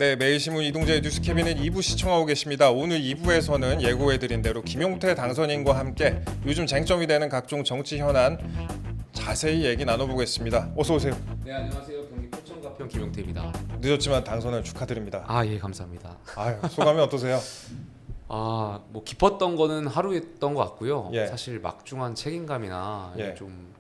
네, 매일신문 이동재의 뉴스캐비넷 2부 시청하고 계십니다. 오늘 2부에서는 예고해드린 대로 김용태 당선인과 함께 요즘 쟁점이 되는 각종 정치 현안 자세히 얘기 나눠보겠습니다. 어서 오세요. 네, 안녕하세요. 경기 포천가평 김용태입니다. 늦었지만 당선을 축하드립니다. 예, 감사합니다. 아유, 소감이 어떠세요? 뭐 깊었던 거는 하루였던 것 같고요. 예. 사실 막중한 책임감이나 예. 좀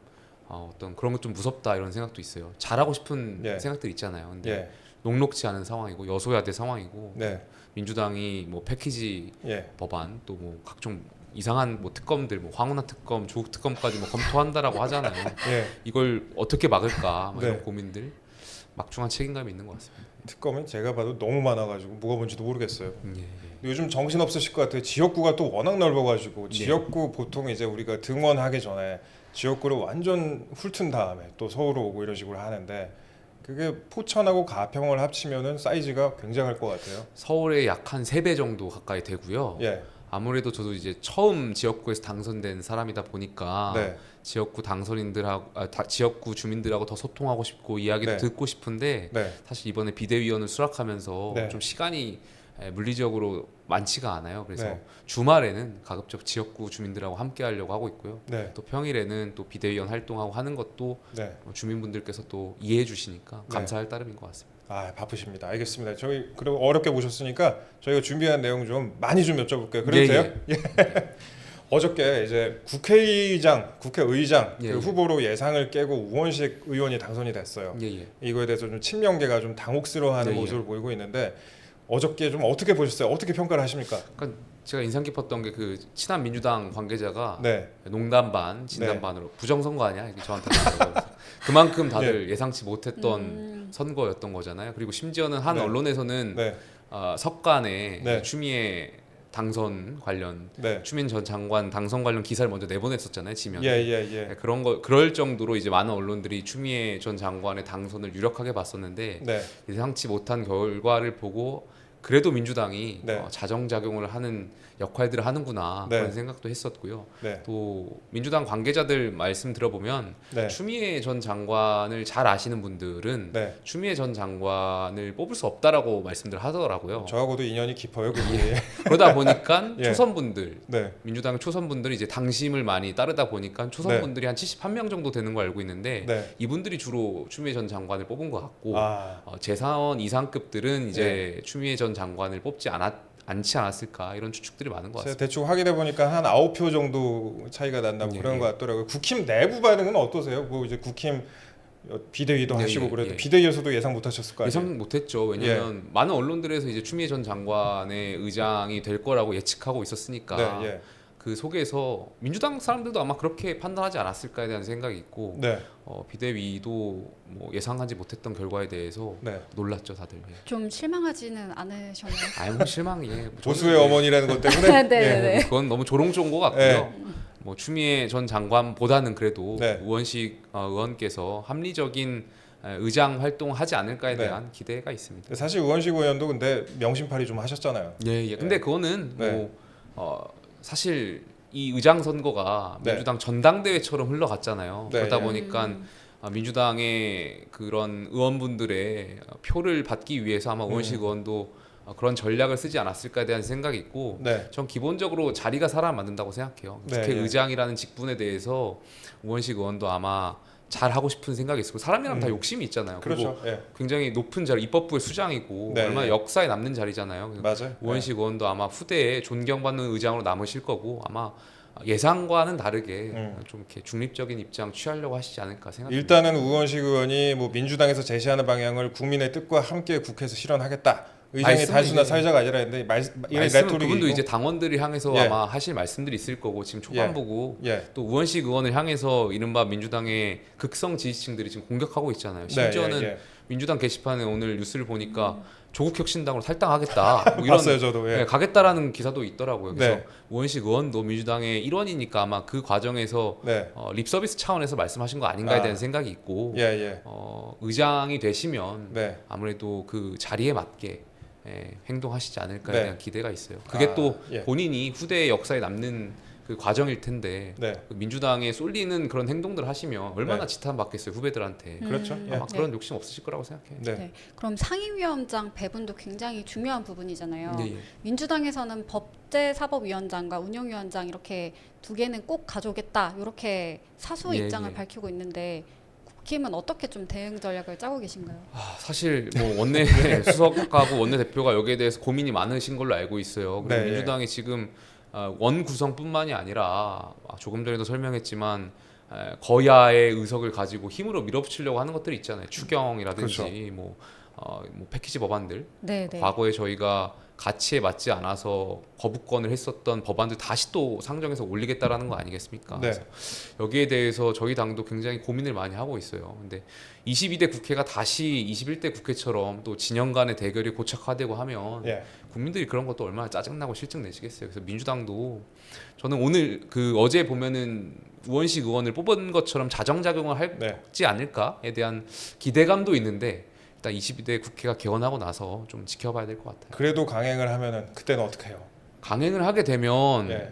어떤 그런 것 좀 무섭다 이런 생각도 있어요. 잘하고 싶은 예. 생각들 있잖아요. 근데 예, 녹록지 않은 상황이고 여소야대 상황이고 네, 민주당이 뭐 패키지 예, 법안 또 뭐 각종 이상한 뭐 특검들 뭐 황운하 특검, 조국 특검까지 뭐 검토한다라고 하잖아요. 예. 이걸 어떻게 막을까 네. 이런 고민들 막중한 책임감이 있는 것 같습니다. 특검은 제가 봐도 너무 많아가지고 뭐가 뭔지도 모르겠어요. 예. 요즘 정신 없으실 것 같아요. 지역구가 또 워낙 넓어가지고 네. 지역구 보통 이제 우리가 등원하기 전에 지역구를 완전 훑은 다음에 또 서울로 오고 이런 식으로 하는데 그게 포천하고 가평을 합치면은 사이즈가 굉장할 것 같아요. 서울의 약 한 3배 정도 가까이 되고요. 예, 아무래도 저도 이제 처음 지역구에서 당선된 사람이다 보니까 네, 지역구 당선인들하고 지역구 주민들하고 더 소통하고 싶고 이야기도 네. 듣고 싶은데 네, 사실 이번에 비대위원을 수락하면서 네. 좀 시간이 물리적으로 많지가 않아요. 그래서 네. 주말에는 가급적 지역구 주민들하고 함께 하려고 하고 있고요. 네, 또 평일에는 또 비대위원 활동하고 하는 것도 네. 주민분들께서 또 이해해 주시니까 네. 감사할 따름인 것 같습니다. 아, 바쁘십니다. 알겠습니다. 저희 그리고 어렵게 모셨으니까 저희가 준비한 내용 좀 많이 좀 여쭤볼게요. 그래도 예, 돼요? 예. 어저께 이제 국회의장 예, 그 예. 후보로 예상을 깨고 우원식 의원이 당선이 됐어요. 예. 이거에 대해서 좀 친명계가 좀 당혹스러워하는 예, 예. 모습을 보이고 있는데 어저께 좀 어떻게 보셨어요? 어떻게 평가를 하십니까? 그러니까 제가 인상 깊었던 게 그 친한 민주당 관계자가 네, 농담 반, 진담 반으로 부정선거 아니야? 이렇게 저한테 그러더라고요. 그만큼 다들 예상치 못했던 선거였던 거잖아요. 그리고 심지어는 한 네. 언론에서는 네, 석간에 네. 추미애 당선 관련 네, 추미애 전 장관 당선 관련 기사를 먼저 내보냈었잖아요. 지면. 예, 예, 예. 네, 그럴 정도로 이제 많은 언론들이 추미애 전 장관의 당선을 유력하게 봤었는데 네, 예상치 못한 결과를 보고 그래도 민주당이 네. 자정작용을 하는 역할들을 하는구나 네. 그런 생각도 했었고요. 네, 또 민주당 관계자들 말씀 들어보면 네, 추미애 전 장관을 잘 아시는 분들은 네. 추미애 전 장관을 뽑을 수 없다라고 말씀들 하더라고요. 저하고도 인연이 깊어요, 그게. 그러다 보니까 예. 초선분들 네, 민주당 초선분들이 이제 당심을 많이 따르다 보니까 초선분들이 한 71명 정도 되는 거 알고 있는데 네. 이분들이 주로 추미애 전 장관을 뽑은 것 같고 아, 재사원 이상급들은 이제 추미애 전 장관을 뽑지 않지 않았을까 이런 추측들이 많은 것 제가 같습니다. 대충 확인해 보니까 한 9표 정도 차이가 난다고 예, 그런 예. 것 같더라고요. 국힘 내부 반응은 어떠세요? 뭐 이제 국힘 비대위도 예, 하시고 예, 그래도 예. 비대위에서도 예상 못하셨을 거 아니에요? 예상 못했죠. 왜냐하면 많은 언론들에서 이제 추미애 전 장관의 의장이 될 거라고 예측하고 있었으니까 네, 예. 그 속에서 민주당 사람들도 아마 그렇게 판단하지 않았을까에 대한 생각이 있고 네, 비대위도 뭐 예상하지 못했던 결과에 대해서 네. 놀랐죠 다들. 예. 좀 실망하지는 않으셨나요? 뭐 실망이에요. 뭐 보수의 저는 어머니라는 것 때문에. 네, 예. 네. 그건 너무 조롱조인 것 같고요. 네. 뭐 추미애 전 장관보다는 그래도 네. 우원식 의원께서 합리적인 의장 활동하지 않을까에 네. 대한 기대가 있습니다. 사실 우원식 의원도 근데 명심팔이 좀 하셨잖아요. 예. 근데 그거는 네. 사실 이 의장 선거가 네. 민주당 전당대회처럼 흘러갔잖아요. 네, 그러다 예. 보니까 민주당의 그런 의원분들의 표를 받기 위해서 아마 우원식 의원도 그런 전략을 쓰지 않았을까에 대한 생각이 있고 네, 전 기본적으로 자리가 사람 만든다고 생각해요. 네, 국회 예. 의장이라는 직분에 대해서 우원식 의원도 아마 잘 하고 싶은 생각이 있고 사람이라면 다 욕심이 있잖아요. 그리고 그렇죠. 예. 굉장히 높은 자리, 입법부의 수장이고 네, 얼마나 예. 역사에 남는 자리잖아요. 그래서 맞아요. 우원식 의원도 아마 후대에 존경받는 의장으로 남으실 거고 아마 예상과는 다르게 좀 이렇게 중립적인 입장 취하려고 하시지 않을까 생각합니다. 일단은 우원식 의원이 뭐 민주당에서 제시하는 방향을 국민의 뜻과 함께 국회에서 실현하겠다. 의장이 말씀은 단순한 이제- 사회자가 아니라 했는데 이런 말씀은 레토릭이 그분도 있고. 이제 당원들을 향해서 예. 아마 하실 말씀들이 있을 거고 지금 초반부고 예, 또 우원식 의원을 향해서 이른바 민주당의 극성 지지층들이 지금 공격하고 있잖아요. 심지어는 네, 예. 민주당 게시판에 오늘 뉴스를 보니까 조국혁신당으로 탈당하겠다 뭐 이런 봤어요 저도. 예. 네, 가겠다라는 기사도 있더라고요. 그래서 네. 우원식 의원도 민주당의 일원이니까 아마 그 과정에서 네, 립서비스 차원에서 말씀하신 거 아닌가에 아. 대한 생각이 있고 예, 예. 의장이 되시면 네. 아무래도 그 자리에 맞게 행동하시지 않을까에 네. 대한 기대가 있어요. 그게 또 예. 본인이 후대의 역사에 남는 그 그 과정일 텐데 네. 그 민주당에 쏠리는 그런 행동들 하시면 얼마나 네. 지탄받겠어요 후배들한테. 그렇죠. 예. 아마 그런 욕심 없으실 거라고 생각해요. 네. 네. 그럼 상임위원장 배분도 굉장히 중요한 부분이잖아요. 예, 예. 민주당에서는 법제사법위원장과 운영위원장 이렇게 두 개는 꼭 가져오겠다 이렇게 사수 예, 입장을 예. 밝히고 있는데 국힘은 어떻게 좀 대응 전략을 짜고 계신가요? 사실 뭐 원내 수석하고 원내 대표가 여기에 대해서 고민이 많으신 걸로 알고 있어요. 그리고 네, 민주당이 지금 원 구성뿐만이 아니라 조금 전에도 설명했지만 거야의 의석을 가지고 힘으로 밀어붙이려고 하는 것들이 있잖아요. 추경이라든지 그렇죠. 뭐 패키지 법안들. 네, 네. 과거에 저희가 가치에 맞지 않아서 거부권을 했었던 법안들 다시 또 상정해서 올리겠다라는 거 아니겠습니까? 네. 그래서 여기에 대해서 저희 당도 굉장히 고민을 많이 하고 있어요. 근데 22대 국회가 다시 21대 국회처럼 또 진영 간의 대결이 고착화되고 하면 예. 국민들이 그런 것도 얼마나 짜증나고 실증 내시겠어요. 그래서 민주당도 저는 오늘 그 어제 보면은 우원식 의원을 뽑은 것처럼 자정작용을 할지 네. 않을까에 대한 기대감도 있는데 일단 22대 국회가 개원하고 나서 좀 지켜봐야 될 것 같아요. 그래도 강행을 하면은 그때는 어떻게 해요? 강행을 하게 되면 예.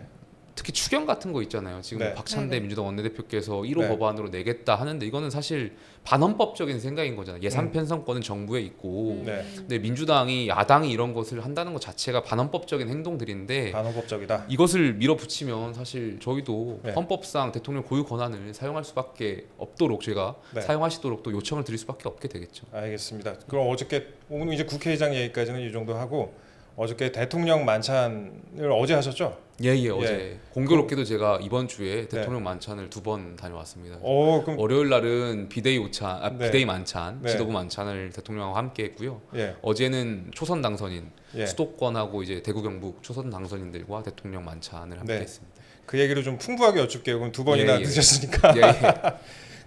특히 추경 같은 거 있잖아요. 지금 네. 박찬대 네네. 민주당 원내대표께서 1호 네. 법안으로 내겠다 하는데 이거는 사실 반헌법적인 생각인 거잖아요. 예산 음. 편성권은 정부에 있고 네. 근데 민주당이 야당이 이런 것을 한다는 것 자체가 반헌법적인 행동들인데 반헌법적이다. 이것을 밀어붙이면 사실 저희도 네. 헌법상 대통령 고유 권한을 사용할 수밖에 없도록 제가 네. 사용하시도록 또 요청을 드릴 수밖에 없게 되겠죠. 알겠습니다. 그럼 어저께 오늘 이제 국회의장 얘기까지는 이 정도 하고 어저께 대통령 만찬을 어제 하셨죠? 예예 어제 공교롭게도 제가 이번 주에 대통령 만찬을 2번 다녀왔습니다. 그럼 월요일 날은 비대위 네. 비대위 만찬, 네. 지도부 만찬을 대통령하고 함께 했고요. 예. 어제는 초선 당선인 예. 수도권하고 이제 대구 경북 초선 당선인들과 대통령 만찬을 함께 네. 했습니다. 그 얘기를 좀 풍부하게 여쭙게요. 그럼 두 번이나 예, 예. 드셨으니까 예, 예.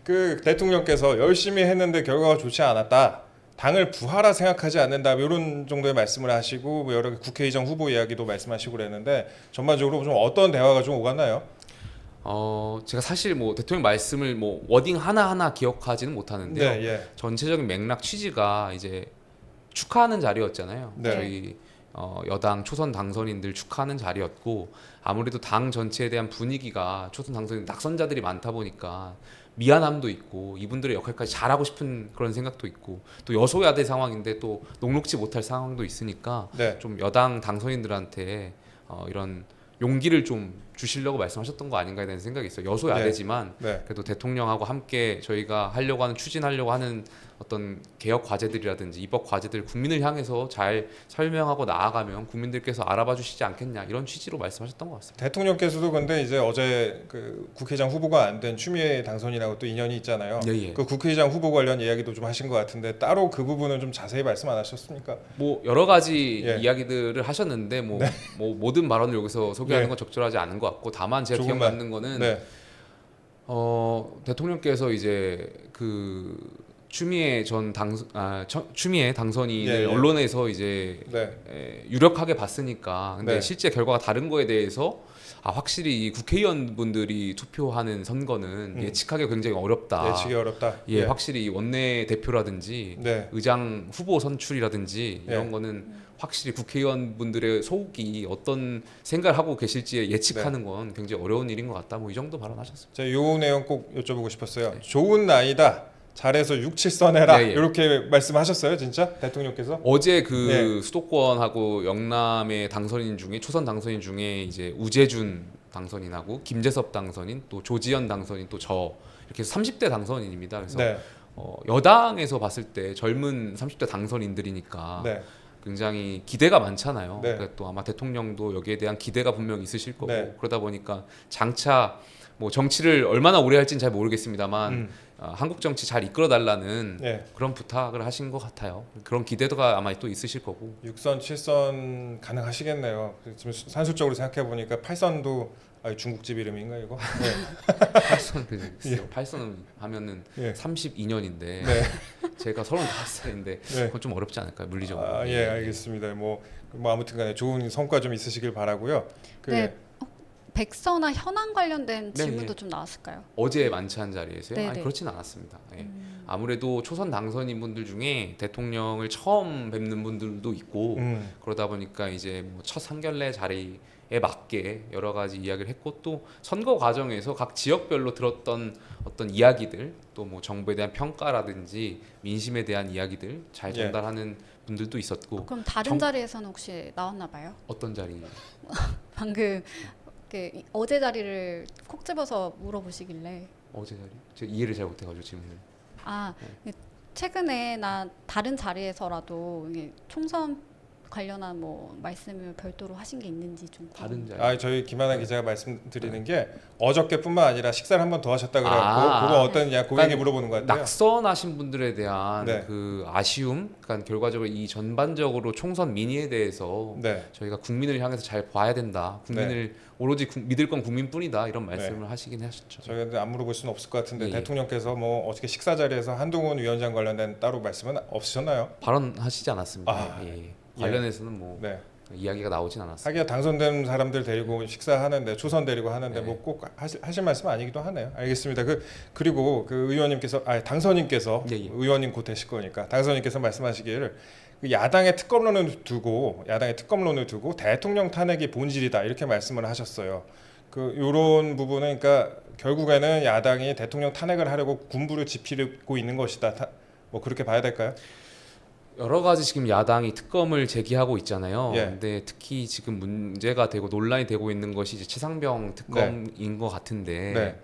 그 대통령께서 열심히 했는데 결과가 좋지 않았다. 당을 부하라 생각하지 않는다. 이런 정도의 말씀을 하시고 뭐 여러 국회의장 후보 이야기도 말씀하시고 그랬는데 전반적으로 좀 어떤 대화가 좀 오갔나요? 제가 사실 뭐 대통령 말씀을 뭐 워딩 하나하나 기억하지는 못하는데요. 네, 예. 전체적인 맥락 취지가 이제 축하하는 자리였잖아요. 네. 저희 여당 초선 당선인들 축하하는 자리였고 아무래도 당 전체에 대한 분위기가 초선 당선인 낙선자들이 많다 보니까 미안함도 있고 이분들의 역할까지 잘하고 싶은 그런 생각도 있고 또 여소야대 상황인데 또 녹록지 못할 상황도 있으니까 네. 좀 여당 당선인들한테 이런 용기를 좀 주시려고 말씀하셨던 거 아닌가에 대한 생각이 있어요. 여소야대지만 네. 그래도 대통령하고 함께 저희가 하려고 하는 추진하려고 하는 어떤 개혁 과제들이라든지 입법 과제들 국민을 향해서 잘 설명하고 나아가면 국민들께서 알아봐 주시지 않겠냐 이런 취지로 말씀하셨던 것 같습니다. 대통령께서도 근데 이제 어제 그 국회의장 후보가 안 된 추미애 당선인하고 또 인연이 있잖아요. 예, 예. 그 국회의장 후보 관련 이야기도 좀 하신 것 같은데 따로 그 부분은 좀 자세히 말씀 안 하셨습니까? 뭐 여러 가지 예. 이야기들을 하셨는데 뭐 모든 발언을 여기서 소개하는 네. 건 적절하지 않은 것 같고 다만 제가 조금만. 기억나는 거는 네. 대통령께서 이제 그 추미애 추미애 당선인을 예, 예. 언론에서 이제 네. 유력하게 봤으니까 근데 네. 실제 결과가 다른 거에 대해서 확실히 이 국회의원분들이 투표하는 선거는 예측하기 굉장히 어렵다. 예측이 어렵다. 예, 확실히 원내 대표라든지 네. 의장 후보 선출이라든지 이런 예. 거는 확실히 국회의원분들의 속이 어떤 생각을 하고 계실지 예측하는 건 굉장히 어려운 일인 것 같다. 뭐 이 정도 발언하셨습니다. 제가 요 내용 꼭 여쭤보고 싶었어요. 좋은 나이다. 잘해서 6, 7선 해라. 예, 예. 이렇게 말씀하셨어요, 진짜 대통령께서? 어제 그 네. 수도권하고 영남의 당선인 중에 초선 당선인 중에 이제 우재준 당선인하고 김재섭 당선인 또 조지현 당선인 또 저 이렇게 해서 30대 당선인입니다. 그래서 네. 여당에서 봤을 때 젊은 30대 당선인들이니까 네. 굉장히 기대가 많잖아요. 네. 그러니까 또 아마 대통령도 여기에 대한 기대가 분명 있으실 거고 네. 그러다 보니까 장차 뭐 정치를 얼마나 오래 할지는 잘 모르겠습니다만 한국 정치 잘 이끌어 달라는 네. 그런 부탁을 하신 것 같아요. 그런 기대도가 아마 또 있으실 거고. 6선, 7선 가능하시겠네요. 지금 산술적으로 생각해 보니까 8선도 중국집 이름인가 이거? 네. 8선 글쎄요. 8선 하면은 예. 32년인데 네. 제가 35살인데 네. 그건 좀 어렵지 않을까요? 물리적으로. 예, 알겠습니다. 뭐 아무튼간에 좋은 성과 좀 있으시길 바라고요. 네. 백서나 현안 관련된 네, 질문도 예. 좀 나왔을까요? 어제 만찬 자리에서요? 네, 아니 네. 그렇진 않았습니다. 예. 아무래도 초선 당선인 분들 중에 대통령을 처음 뵙는 분들도 있고 그러다 보니까 이제 뭐 첫 상견례 자리에 맞게 여러 가지 이야기를 했고 또 선거 과정에서 각 지역별로 들었던 어떤 이야기들 또 뭐 정부에 대한 평가라든지 민심에 대한 이야기들 잘 예. 전달하는 분들도 있었고 그럼 다른 정- 자리에서는 혹시 나왔나 봐요? 어떤 자리? 방금 어제 자리를 콕 집어서 물어보시길래 어제 자리? 제가 이해를 잘 못해가지고 질문을. 아 최근에 나 다른 자리에서라도 이게 총선 관련한 뭐 말씀을 별도로 하신 게 있는지 좀 다른 자리? 저희 김하나 기자가 말씀드리는 게 어저께뿐만 아니라 식사를 한 번 더 하셨다 그래갖고 아. 그거 어떠냐 그 얘기 그러니까 물어보는 것 같아요. 낙선하신 분들에 대한 네. 그 아쉬움, 그러니까 결과적으로 이 전반적으로 총선 민의에 대해서 네. 저희가 국민을 향해서 잘 봐야 된다. 국민을 오로지 믿을 건 국민뿐이다 이런 말씀을 하시긴 하셨죠. 저희한테 안 물어볼 수는 없을 것 같은데 예. 대통령께서 뭐 어저께 식사 자리에서 한동훈 위원장 관련된 따로 말씀은 없으셨나요? 발언하시지 않았습니다. 아, 예. 관련해서는 뭐 네. 이야기가 나오진 않았습니다. 하기야 당선된 사람들 데리고 식사하는데 초선 데리고 하는데 네. 뭐 꼭 하실 말씀 아니기도 하네요. 알겠습니다. 그리고 그 의원님께서 당선인께서 예, 예. 의원님 곧 되실 거니까 당선인께서 말씀하시기를 그 야당의 특검론을 두고 대통령 탄핵이 본질이다 이렇게 말씀을 하셨어요. 그 요런 부분은 그러니까 결국에는 야당이 대통령 탄핵을 하려고 군부를 지피고 있는 것이다. 뭐 그렇게 봐야 될까요? 여러 가지 지금 야당이 특검을 제기하고 있잖아요. 예. 근데 특히 지금 문제가 되고 논란이 되고 있는 것이 이제 최상병 특검인 것 같은데 네.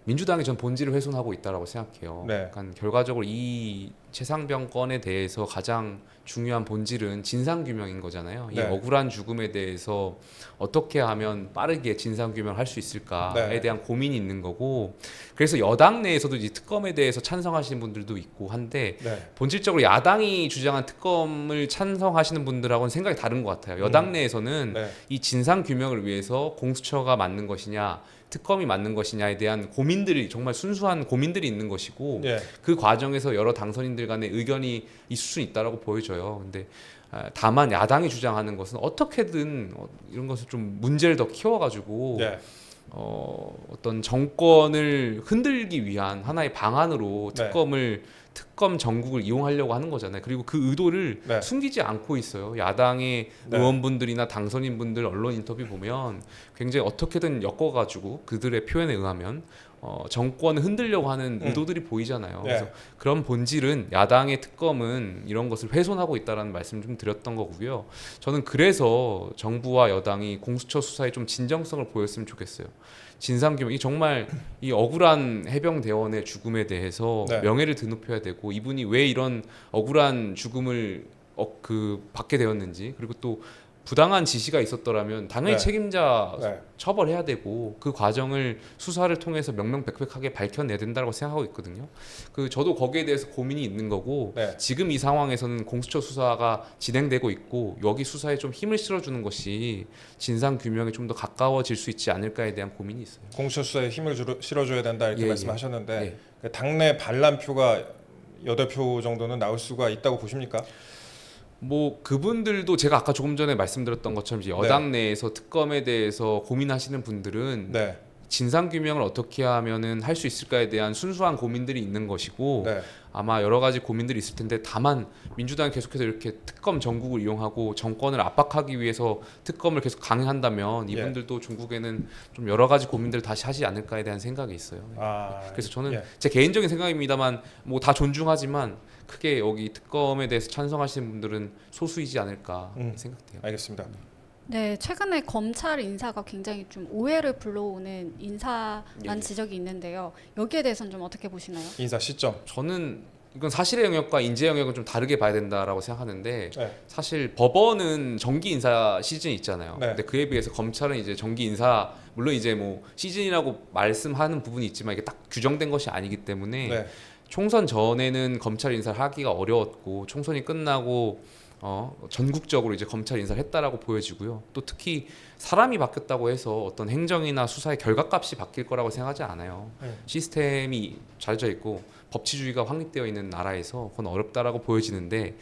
민주당이 전 본질을 훼손하고 있다라고 생각해요. 네. 그러니까 결과적으로 이 최상병 건에 대해서 가장 중요한 본질은 진상 규명인 거잖아요. 이 네. 억울한 죽음에 대해서 어떻게 하면 빠르게 진상 규명을 할 수 있을까에 네. 대한 고민이 있는 거고, 그래서 여당 내에서도 이 특검에 대해서 찬성하시는 분들도 있고 한데 네. 본질적으로 야당이 주장한 특검을 찬성하시는 분들하고는 생각이 다른 것 같아요. 여당 내에서는 네. 이 진상 규명을 위해서 공수처가 맞는 것이냐, 특검이 맞는 것이냐에 대한 고민들이 정말 순수한 고민들이 있는 것이고 예. 그 과정에서 여러 당선인들 간의 의견이 있을 수 있다라고 보여져요. 근데 다만 야당이 주장하는 것은 어떻게든 이런 것을 좀 문제를 더 키워가지고 네. 어떤 정권을 흔들기 위한 하나의 방안으로 네. 특검 전국을 이용하려고 하는 거잖아요. 그리고 그 의도를 네. 숨기지 않고 있어요. 야당의 네. 의원분들이나 당선인분들 언론 인터뷰 보면 굉장히 어떻게든 엮어가지고 그들의 표현에 의하면 정권을 흔들려고 하는 의도들이 보이잖아요. 네. 그래서 그런 본질은 야당의 특검은 이런 것을 훼손하고 있다는 말씀을 좀 드렸던 거고요. 저는 그래서 정부와 여당이 공수처 수사에 좀 진정성을 보였으면 좋겠어요. 진상규명, 이 정말 이 억울한 해병대원의 죽음에 대해서 네. 명예를 드높여야 되고 이분이 왜 이런 억울한 죽음을 받게 되었는지, 그리고 또 부당한 지시가 있었더라면 당연히 네. 책임자 네. 처벌해야 되고 그 과정을 수사를 통해서 명명백백하게 밝혀내야 된다고 생각하고 있거든요. 저도 거기에 대해서 고민이 있는 거고 네. 지금 이 상황에서는 공수처 수사가 진행되고 있고 여기 수사에 좀 힘을 실어주는 것이 진상 규명에 좀 더 가까워질 수 있지 않을까에 대한 고민이 있어요. 공수처 수사에 힘을 실어줘야 된다 이렇게 예, 말씀하셨는데 예. 그 당내 반란표가 8표 정도는 나올 수가 있다고 보십니까? 뭐 그분들도 제가 아까 조금 전에 말씀드렸던 것처럼 이제 여당 내에서 특검에 대해서 고민하시는 분들은 네. 진상 규명을 어떻게 하면은 할 수 있을까에 대한 순수한 고민들이 있는 것이고 네. 아마 여러 가지 고민들이 있을 텐데 다만 민주당이 계속해서 이렇게 특검 전국을 이용하고 정권을 압박하기 위해서 특검을 계속 강행한다면 예. 이분들도 중국에는 좀 여러 가지 고민들을 다시 하지 않을까에 대한 생각이 있어요. 그래서 저는 예. 제 개인적인 생각입니다만 뭐 다 존중하지만 크게 여기 특검에 대해서 찬성하시는 분들은 소수이지 않을까 생각돼요. 알겠습니다. 네, 최근에 검찰 인사가 굉장히 좀 오해를 불러오는 인사란 예, 예. 지적이 있는데요. 여기에 대해서는 좀 어떻게 보시나요? 인사 시점. 저는 이건 사실의 영역과 인재 영역은 좀 다르게 봐야 된다라고 생각하는데 네. 사실 법원은 정기 인사 시즌이 있잖아요. 네. 근데 그에 비해서 검찰은 이제 정기 인사 물론 이제 뭐 시즌이라고 말씀하는 부분이 있지만 이게 딱 규정된 것이 아니기 때문에 네. 총선 전에는 검찰 인사를 하기가 어려웠고 총선이 끝나고 전국적으로 이제 검찰 인사를 했다라고 보여지고요. 또 특히 사람이 바뀌었다고 해서 어떤 행정이나 수사의 결과값이 바뀔 거라고 생각하지 않아요. 시스템이 잘져 있고 법치주의가 확립되어 있는 나라에서 그건 어렵다라고 보여지는데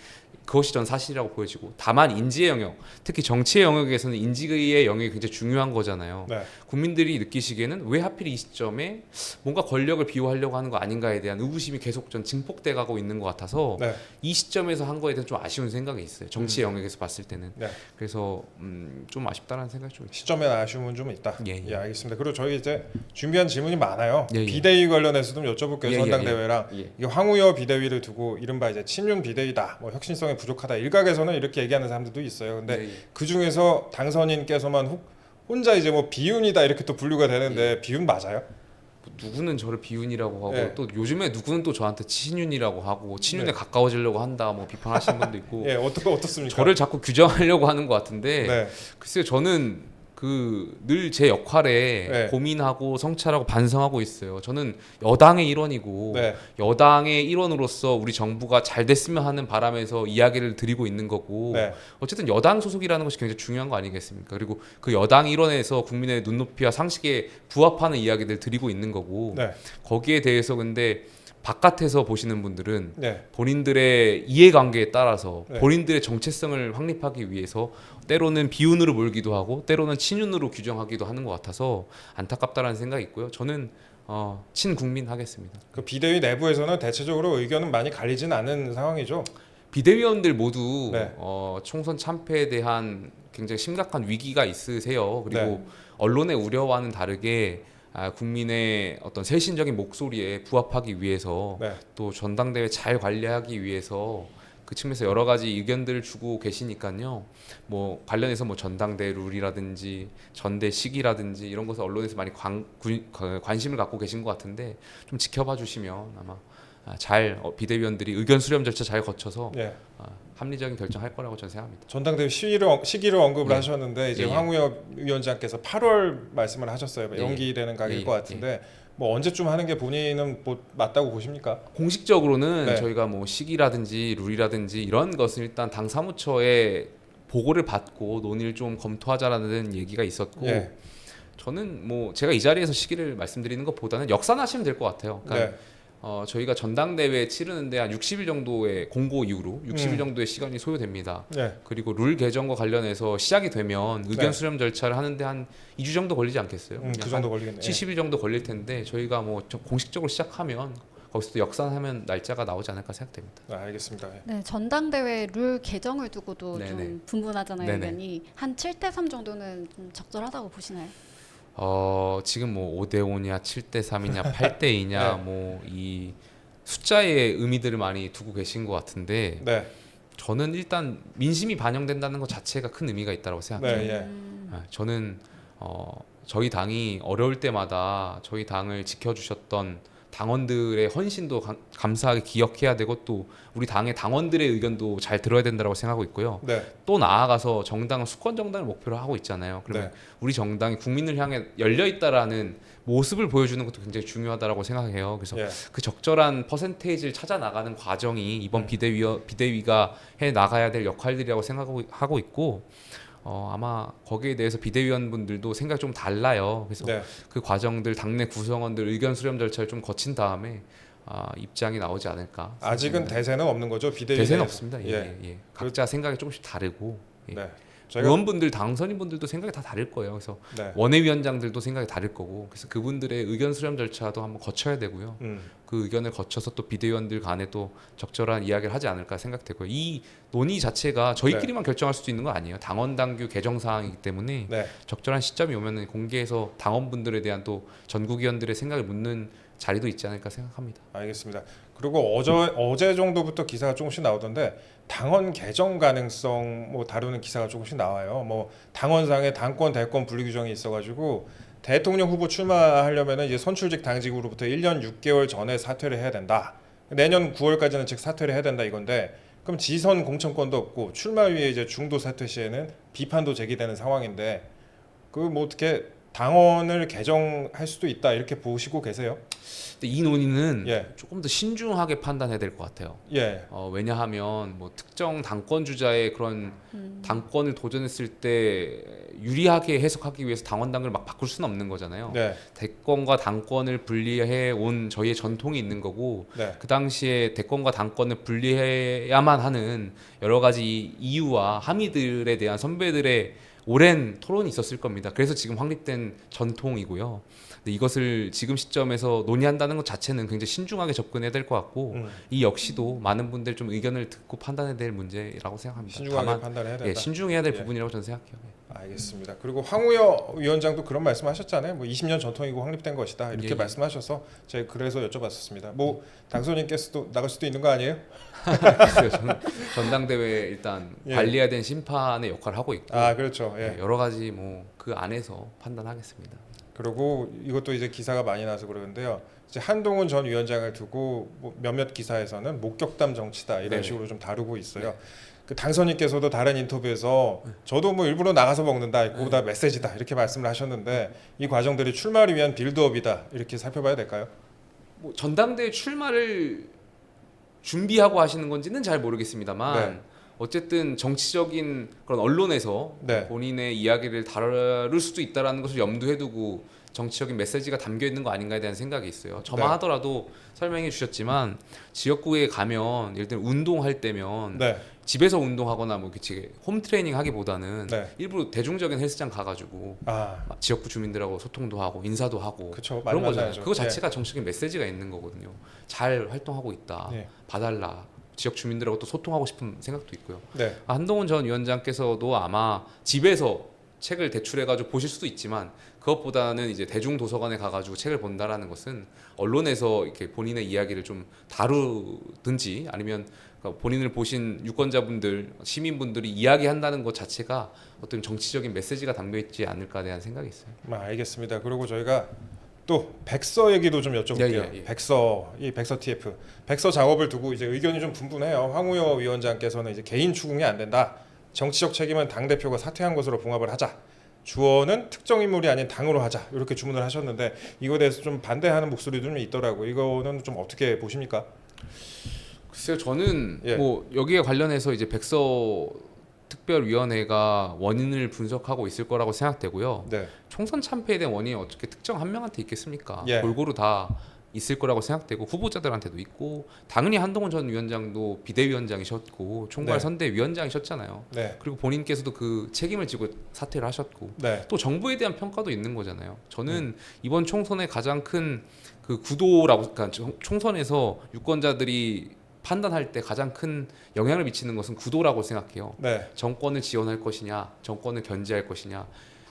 그것이 전 사실이라고 보여지고 다만 인지의 영역, 특히 정치의 영역에서는 인지의 영역이 굉장히 중요한 거잖아요. 네. 국민들이 느끼시기에는 왜 하필 이 시점에 뭔가 권력을 비호하려고 하는 거 아닌가에 대한 의구심이 계속 전 증폭돼 가고 있는 것 같아서 네. 이 시점에서 한 거에 대해서 좀 아쉬운 생각이 있어요. 정치의 영역에서 봤을 때는. 네. 그래서 좀 아쉽다는 생각이 좀 있어요. 시점에 아쉬움은 좀 있다. 예, 예. 알겠습니다. 그리고 저희 이제 준비한 질문이 많아요. 예, 예. 비대위 관련해서 좀 여쭤볼게요. 예, 예, 전당대회랑 예. 이게 황우여 비대위를 두고 이른바 이제 친윤 비대위다, 뭐 혁신성이 부족하다. 일각에서는 이렇게 얘기하는 사람들도 있어요. 근데 예, 예. 그 중에서 당선인께서만 혼자 이제 뭐 비윤이다 이렇게 또 분류가 되는데 비윤 맞아요? 뭐 누구는 저를 비윤이라고 하고 예. 또 요즘에 누구는 또 저한테 친윤이라고 하고 친윤에 네. 가까워지려고 한다 뭐 비판하시는 분도 있고 예, 어떻습니까? 저를 자꾸 규정하려고 하는 것 같은데 네. 글쎄요 저는 그 늘 제 역할에 네. 고민하고 성찰하고 반성하고 있어요. 저는 여당의 일원이고 네. 여당의 일원으로서 우리 정부가 잘 됐으면 하는 바람에서 이야기를 드리고 있는 거고 네. 어쨌든 여당 소속이라는 것이 굉장히 중요한 거 아니겠습니까? 그리고 그 여당 일원에서 국민의 눈높이와 상식에 부합하는 이야기들 드리고 있는 거고 네. 거기에 대해서 근데 바깥에서 보시는 분들은 네. 본인들의 이해관계에 따라서 네. 본인들의 정체성을 확립하기 위해서 때로는 비윤으로 몰기도 하고 때로는 친윤으로 규정하기도 하는 것 같아서 안타깝다라는 생각이 있고요. 저는 친국민 하겠습니다. 그 비대위 내부에서는 대체적으로 의견은 많이 갈리진 않은 상황이죠. 비대위원들 모두 네. 총선 참패에 대한 굉장히 심각한 위기가 있으세요. 그리고 네. 언론의 우려와는 다르게 국민의 어떤 세신적인 목소리에 부합하기 위해서 네. 또 전당대회 잘 관리하기 위해서 그 측면에서 여러 가지 의견들을 주고 계시니까요. 뭐 관련해서 뭐 전당대 룰이라든지 전대 시기라든지 이런 것을 언론에서 많이 관심을 갖고 계신 것 같은데 좀 지켜봐 주시면 아마 잘 비대위원들이 의견 수렴 절차 잘 거쳐서 예. 합리적인 결정할 거라고 저는 생각합니다. 전당대회 시기를 언급을 예. 하셨는데 이제 예, 예. 황우여 위원장께서 8월 말씀을 하셨어요. 예, 연기되는 각일 예, 것 같은데 뭐 언제쯤 하는 게 본인은 뭐 맞다고 보십니까? 공식적으로는 네. 저희가 뭐 시기라든지 룰이라든지 이런 것은 일단 당 사무처에 보고를 받고 논의를 좀 검토하자라는 얘기가 있었고 예. 저는 뭐 제가 이 자리에서 시기를 말씀드리는 것보다는 역산하시면 될 것 같아요. 그러니까 네. 저희가 전당대회 치르는데 한 60일 정도의 공고 이후로 60일 정도의 시간이 소요됩니다. 네. 그리고 룰 개정과 관련해서 시작이 되면 의견 네. 수렴 절차를 하는데 한 2주 정도 걸리지 않겠어요? 그 정도 걸리겠네요. 70일 정도 걸릴 텐데 저희가 뭐 공식적으로 시작하면 거기서 또 역산하면 날짜가 나오지 않을까 생각됩니다. 알겠습니다. 예. 네, 전당대회 룰 개정을 두고도 네네. 좀 분분하잖아요, 네네. 의견이. 한 7대3 정도는 좀 적절하다고 보시나요? 지금 뭐 5대5냐, 7대3이냐, 8대2냐 네. 뭐 이 숫자의 의미들을 많이 두고 계신 것 같은데 네. 저는 일단 민심이 반영된다는 것 자체가 큰 의미가 있다고 생각해요. 네. 예. 저는 저희 당이 어려울 때마다 저희 당을 지켜주셨던 당원들의 헌신도 감사하게 기억해야 되고 또 우리 당의 당원들의 의견도 잘 들어야 된다고 생각하고 있고요. 네. 또 나아가서 정당은 수권 정당을 목표로 하고 있잖아요. 그러면 네. 우리 정당이 국민을 향해 열려 있다라는 모습을 보여주는 것도 굉장히 중요하다고 생각해요. 그래서 예. 그 적절한 퍼센테이지를 찾아 나가는 과정이 이번 비대위가 해 나가야 될 역할들이라고 생각하고 있고 아마 거기에 대해서 비대위원분들도 생각이 좀 달라요. 그래서 네. 그 과정들 당내 구성원들 의견 수렴 절차를 좀 거친 다음에 입장이 나오지 않을까. 아직은 생각합니다. 대세는 없는 거죠. 비대위 대세는 내에서. 없습니다. 예. 예. 각자 생각이 조금씩 다르고 예. 네. 저희가 의원분들 당선인분들도 생각이 다 다를 거예요. 그래서 네. 원외위원장들도 생각이 다를 거고 그래서 그분들의 의견 수렴 절차도 한번 거쳐야 되고요. 그 의견을 거쳐서 또 비대위원들 간에 또 적절한 이야기를 하지 않을까 생각되고요. 이 논의 자체가 저희끼리만 결정할 수도 있는 거 아니에요. 당원 당규 개정 사항이기 때문에 네. 적절한 시점이 오면은 공개해서 당원분들에 대한 또 전국위원들의 생각을 묻는 자리도 있지 않을까 생각합니다. 알겠습니다. 그리고 어제 정도부터 기사가 조금씩 나오던데 당원 개정 가능성 뭐 다루는 기사가 조금씩 나와요. 뭐 당원상의 당권 대권 분리 규정이 있어가지고 대통령 후보 출마하려면은 이제 선출직 당직으로부터 1년 6개월 전에 사퇴를 해야 된다. 내년 9월까지는 즉 사퇴를 해야 된다 이건데 그럼 지선 공천권도 없고 출마 위에 이제 중도 사퇴 시에는 비판도 제기되는 상황인데 그 뭐 어떻게 당원을 개정할 수도 있다 이렇게 보시고 계세요? 근데 이 논의는 예. 조금 더 신중하게 판단해야 될 것 같아요. 예. 왜냐하면 뭐 특정 당권 주자의 그런 당권을 도전했을 때 유리하게 해석하기 위해서 당원당을 막 바꿀 수는 없는 거잖아요. 네. 대권과 당권을 분리해 온 저희의 전통이 있는 거고 네. 그 당시에 대권과 당권을 분리해야만 하는 여러 가지 이유와 함의들에 대한 선배들의 오랜 토론이 있었을 겁니다. 그래서 지금 확립된 전통이고요. 근데 이것을 지금 시점에서 논의한다는 것 자체는 굉장히 신중하게 접근해야 될 것 같고 이 역시도 많은 분들 좀 의견을 듣고 판단해야 될 문제라고 생각합니다. 신중하게 다만 판단해야 된다. 신중해야 될 예. 부분이라고 저는 생각해요. 알겠습니다. 그리고 황우여 위원장도 그런 말씀하셨잖아요. 뭐 20년 전통이고 확립된 것이다 이렇게 예. 말씀하셔서 제가 그래서 여쭤봤었습니다. 뭐 당선인께서도 나갈 수도 있는 거 아니에요? 그래서 저는 전당대회 일단 예. 관리해야 되는 심판의 역할을 하고 있고 아 그렇죠. 예. 여러 가지 뭐 그 안에서 판단하겠습니다. 그리고 이것도 이제 기사가 많이 나서 그러는데요. 이제 한동훈 전 위원장을 두고 뭐 몇몇 기사에서는 목격담 정치다 이런 네네. 식으로 좀 다루고 있어요. 그 당선인께서도 다른 인터뷰에서 저도 뭐 일부러 나가서 먹는다, 그거보다 메시지다 이렇게 말씀을 하셨는데 이 과정들이 출마를 위한 빌드업이다 이렇게 살펴봐야 될까요? 뭐 전당대회 출마를 준비하고 하시는 건지는 잘 모르겠습니다만 네. 어쨌든 정치적인 그런 언론에서 네. 본인의 이야기를 다룰 수도 있다라는 것을 염두에 두고 정치적인 메시지가 담겨 있는 거 아닌가에 대한 생각이 있어요. 저만 네. 하더라도 설명해 주셨지만 지역구에 가면 예를 들면 운동할 때면 네. 집에서 운동하거나 뭐 이렇게 홈 트레이닝 하기보다는 네. 일부러 대중적인 헬스장 가가지고 아, 막 지역구 주민들하고 소통도 하고 인사도 하고 그렇죠. 그런 거잖아요. 만나야죠. 그거 자체가 정치적인 메시지가 있는 거거든요. 잘 활동하고 있다. 예. 봐달라. 지역 주민들하고 또 소통하고 싶은 생각도 있고요. 네. 한동훈 전 위원장께서도 아마 집에서 책을 대출해가지고 보실 수도 있지만 그것보다는 이제 대중도서관에 가가지고 책을 본다라는 것은 언론에서 이렇게 본인의 이야기를 좀 다루든지 아니면 그러니까 본인을 보신 유권자분들, 시민분들이 이야기한다는 것 자체가 어떤 정치적인 메시지가 담겨 있지 않을까 대한 생각이 있어요. 알겠습니다. 그리고 저희가 또 백서 얘기도 좀 여쭤볼게요. 예. 백서 TF 백서 작업을 두고 이제 의견이 좀 분분해요. 황우여 위원장께서는 이제 개인 추궁이 안 된다. 정치적 책임은 당 대표가 사퇴한 것으로 봉합을 하자. 주어는 특정 인물이 아닌 당으로 하자. 이렇게 주문을 하셨는데 이거에 대해서 좀 반대하는 목소리도 좀 있더라고. 이거는 좀 어떻게 보십니까? 글쎄요, 저는 예. 뭐 여기에 관련해서 이제 백서 특별위원회가 원인을 분석하고 있을 거라고 생각되고요. 네. 총선 참패에 대한 원인이 어떻게 특정 한 명한테 있겠습니까? 예. 골고루 다 있을 거라고 생각되고 후보자들한테도 있고 당연히 한동훈 전 위원장도 비대위원장이셨고 총괄 네. 선대위원장이셨잖아요. 네. 그리고 본인께서도 그 책임을 지고 사퇴를 하셨고 네. 또 정부에 대한 평가도 있는 거잖아요. 저는 이번 총선의 가장 큰 그 구도라고 그러니까 총선에서 유권자들이 판단할 때 가장 큰 영향을 미치는 것은 구도라고 생각해요. 네. 정권을 지원할 것이냐, 정권을 견제할 것이냐.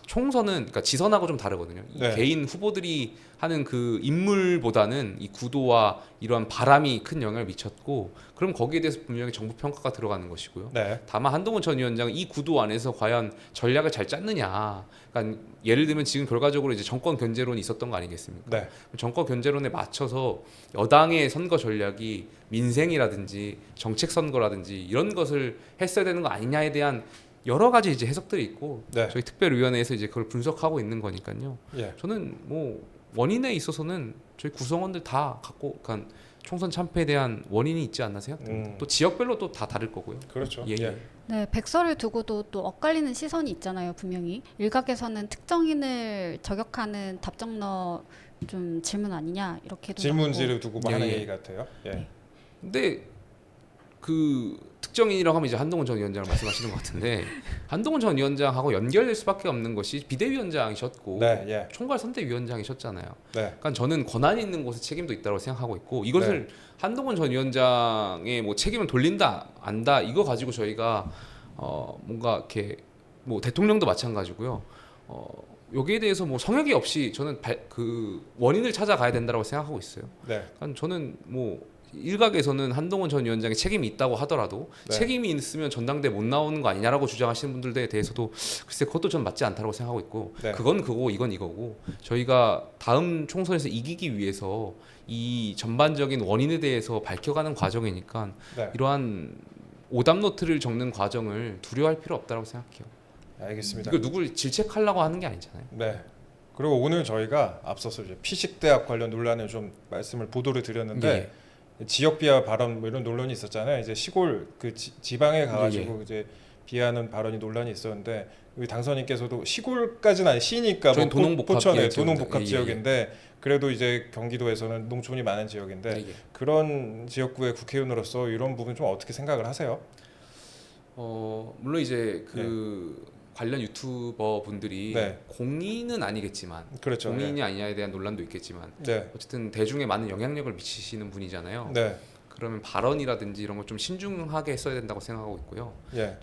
총선은 그러니까 지선하고 좀 다르거든요. 이 네. 개인 후보들이 하는 그 인물보다는 이 구도와 이러한 바람이 큰 영향을 미쳤고, 그럼 거기에 대해서 분명히 정부 평가가 들어가는 것이고요. 네. 다만 한동훈 전 위원장은 이 구도 안에서 과연 전략을 잘 짰느냐. 그러니까 예를 들면 지금 결과적으로 이제 정권 견제론이 있었던 거 아니겠습니까? 네. 정권 견제론에 맞춰서 여당의 선거 전략이 민생이라든지 정책 선거라든지 이런 것을 했어야 되는 거 아니냐에 대한 여러 가지 이제 해석들이 있고 네. 저희 특별위원회에서 이제 그걸 분석하고 있는 거니까요. 예. 저는 뭐 원인에 있어서는 저희 구성원들 다 갖고 그러니까 총선 참패에 대한 원인이 있지 않나 생각합니다. 또 지역별로 또 다 다를 거고요. 그렇죠. 예, 예. 네, 백서를 두고도 또 엇갈리는 시선이 있잖아요, 분명히. 일각에서는 특정인을 저격하는 답정너 좀 질문 아니냐 이렇게도 질문지를 두고 뭐 예, 하는 예. 얘기 같아요. 예. 근데 그 특정인이라고 하면 이제 한동훈 전 위원장을 말씀하시는 것 같은데 한동훈 전 위원장하고 연결될 수밖에 없는 것이 비대위원장이셨고 네. 예. 총괄 선대위원장이셨잖아요. 네. 그러니까 저는 권한이 있는 곳에 책임도 있다고 생각하고 있고 이것을 한동훈 전 위원장의 뭐 책임을 돌린다 안다 이거 가지고 저희가 뭔가 이렇게 뭐 대통령도 마찬가지고요. 여기에 대해서 뭐 성역이 없이 저는 그 원인을 찾아가야 된다고 생각하고 있어요. 네. 그러니까 저는 뭐 일각에서는 한동훈 전 위원장의 책임이 있다고 하더라도 네. 책임이 있으면 전당대 못 나오는 거 아니냐라고 주장하시는 분들에 대해서도 글쎄 그것도 전 맞지 않다고 생각하고 있고 네. 그건 그거고 이건 이거고 저희가 다음 총선에서 이기기 위해서 이 전반적인 원인에 대해서 밝혀가는 과정이니까 네. 이러한 오답 노트를 적는 과정을 두려워할 필요 없다고 생각해요. 알겠습니다. 이거 누굴 질책하려고 하는 게 아니잖아요. 네. 그리고 오늘 저희가 앞서서 이제 피식대학 관련 논란을 좀 말씀을 보도를 드렸는데 지역 비하 발언 뭐 이런 논란이 있었잖아요. 이제 시골 그 지방에 가가지고 이제 비하하는 발언이 논란이 있었는데 우리 당선인께서도 시골까지는 아니 시니까 저희는 도농복합 포천에 지역인데. 도농복합 지역인데 그래도 이제 경기도에서는 농촌이 많은 지역인데 그런 지역구의 국회의원으로서 이런 부분 좀 어떻게 생각을 하세요? 물론 이제 그 관련 유튜버 분들이 공인은 아니겠지만 그렇죠. 공인이 아니냐에 대한 논란도 있겠지만 어쨌든 대중에 많은 영향력을 미치시는 분이잖아요. 그러면 발언이라든지 이런 걸 좀 신중하게 써야 된다고 생각하고 있고요.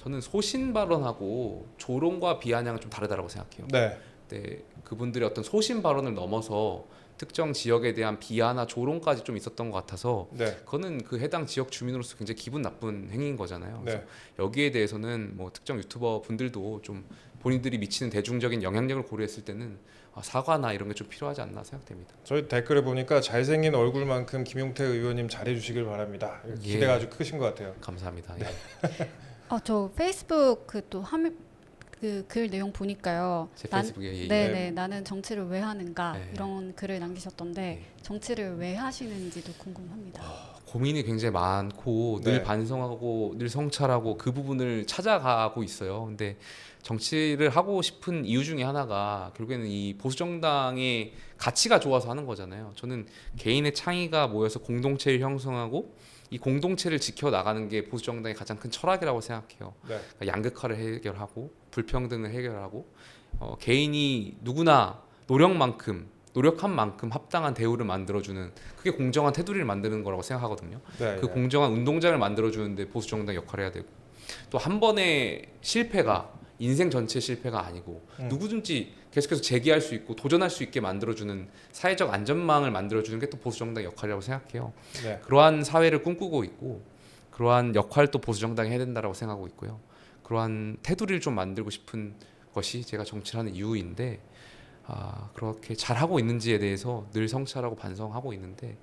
저는 소신 발언하고 조롱과 비아냥은 좀 다르다고 생각해요. 네, 그분들의 어떤 소신 발언을 넘어서 특정 지역에 대한 비하나 조롱까지 좀 있었던 것 같아서 그거는 그 해당 지역 주민으로서 굉장히 기분 나쁜 행위인 거잖아요. 그래서 여기에 대해서는 뭐 특정 유튜버 분들도 좀 본인들이 미치는 대중적인 영향력을 고려했을 때는 사과나 이런 게 좀 필요하지 않나 생각됩니다. 저희 댓글에 보니까 잘생긴 얼굴만큼 김용태 의원님 잘해주시길 바랍니다. 기대가 아주 크신 것 같아요. 감사합니다. 저 페이스북 글 내용 보니까요. 제 페이스북에 네네 나는 정치를 왜 하는가 이런 글을 남기셨던데 정치를 왜 하시는지도 궁금합니다. 고민이 굉장히 많고 늘 반성하고 늘 성찰하고 그 부분을 찾아가고 있어요. 근데 정치를 하고 싶은 이유 중에 하나가 결국에는 이 보수 정당의 가치가 좋아서 하는 거잖아요. 저는 개인의 창의가 모여서 공동체를 형성하고 이 공동체를 지켜 나가는 게 보수 정당의 가장 큰 철학이라고 생각해요. 그러니까 양극화를 해결하고 불평등을 해결하고 개인이 누구나 노력한 만큼 합당한 대우를 만들어주는 그게 공정한 테두리를 만드는 거라고 생각하거든요. 그 공정한 운동장을 만들어주는데 보수 정당 역할을 해야 되고 또 한 번의 실패가 인생 전체 실패가 아니고 누구든지 계속해서 재기할 수 있고 도전할 수 있게 만들어주는 사회적 안전망을 만들어주는 게 또 보수 정당 역할이라고 생각해요. 그러한 사회를 꿈꾸고 있고 그러한 역할도 보수 정당이 해야 된다고 생각하고 있고요. 그러한 테두리를 좀 만들고 싶은 것이 제가 정치를 하는 이유인데 그렇게 잘하고 있는지에 대해서 늘 성찰하고 반성하고 있는데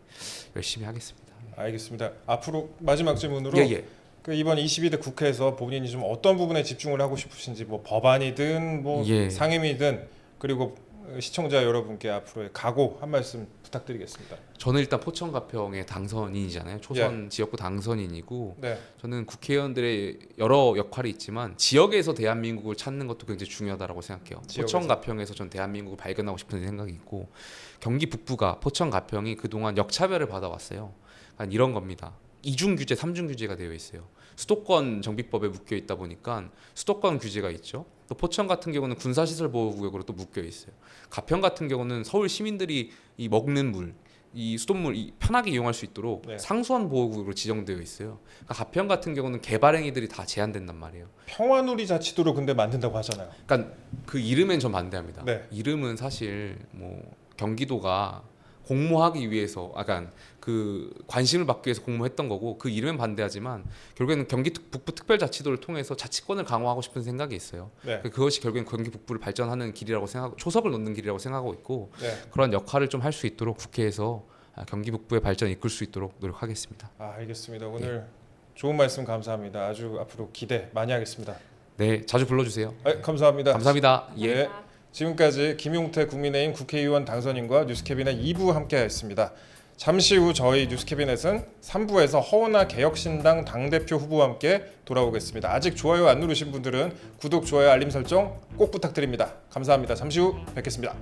열심히 하겠습니다. 알겠습니다. 앞으로 마지막 질문으로 그 이번 22대 국회에서 본인이 좀 어떤 부분에 집중을 하고 싶으신지 뭐 법안이든 뭐 상임위든 그리고 시청자 여러분께 앞으로의 각오 한 말씀 부탁드리겠습니다. 저는 일단 포천 가평의 당선인이잖아요. 초선 지역구 당선인이고 저는 국회의원들의 여러 역할이 있지만 지역에서 대한민국을 찾는 것도 굉장히 중요하다고 생각해요. 포천 가평에서 전 대한민국을 발견하고 싶은 생각이 있고 경기 북부가 포천 가평이 그동안 역차별을 받아왔어요. 그러니까 이런 겁니다. 이중 규제, 삼중 규제가 되어 있어요. 수도권 정비법에 묶여 있다 보니까 수도권 규제가 있죠. 또 포천 같은 경우는 군사시설 보호구역으로 또 묶여 있어요. 가평 같은 경우는 서울 시민들이 이 먹는 물, 이 수돗물 편하게 이용할 수 있도록 상수원 보호구역으로 지정되어 있어요. 그러니까 가평 같은 경우는 개발 행위들이 다 제한된단 말이에요. 평화누리 자치도로 근데 만든다고 하잖아요. 그러니까 그 이름엔 전 반대합니다. 이름은 사실 뭐 경기도가 공모하기 위해서 약간 그 관심을 받기 위해서 공모했던 거고 그 이름엔 반대하지만 결국에는 경기 북부 특별자치도를 통해서 자치권을 강화하고 싶은 생각이 있어요. 그것이 결국엔 경기 북부를 발전하는 길이라고 생각하고 초석을 놓는 길이라고 생각하고 있고 그런 역할을 좀 할 수 있도록 국회에서 경기 북부의 발전을 이끌 수 있도록 노력하겠습니다. 알겠습니다. 오늘 좋은 말씀 감사합니다. 아주 앞으로 기대 많이 하겠습니다. 네, 자주 불러주세요. 감사합니다. 감사합니다. 지금까지 김용태 국민의힘 국회의원 당선인과 뉴스캐비넷 2부 함께했습니다. 잠시 후 저희 뉴스캐비넷은 3부에서 허은하 개혁신당 당대표 후보와 함께 돌아오겠습니다. 아직 좋아요 안 누르신 분들은 구독, 좋아요, 알림 설정 꼭 부탁드립니다. 감사합니다. 잠시 후 뵙겠습니다.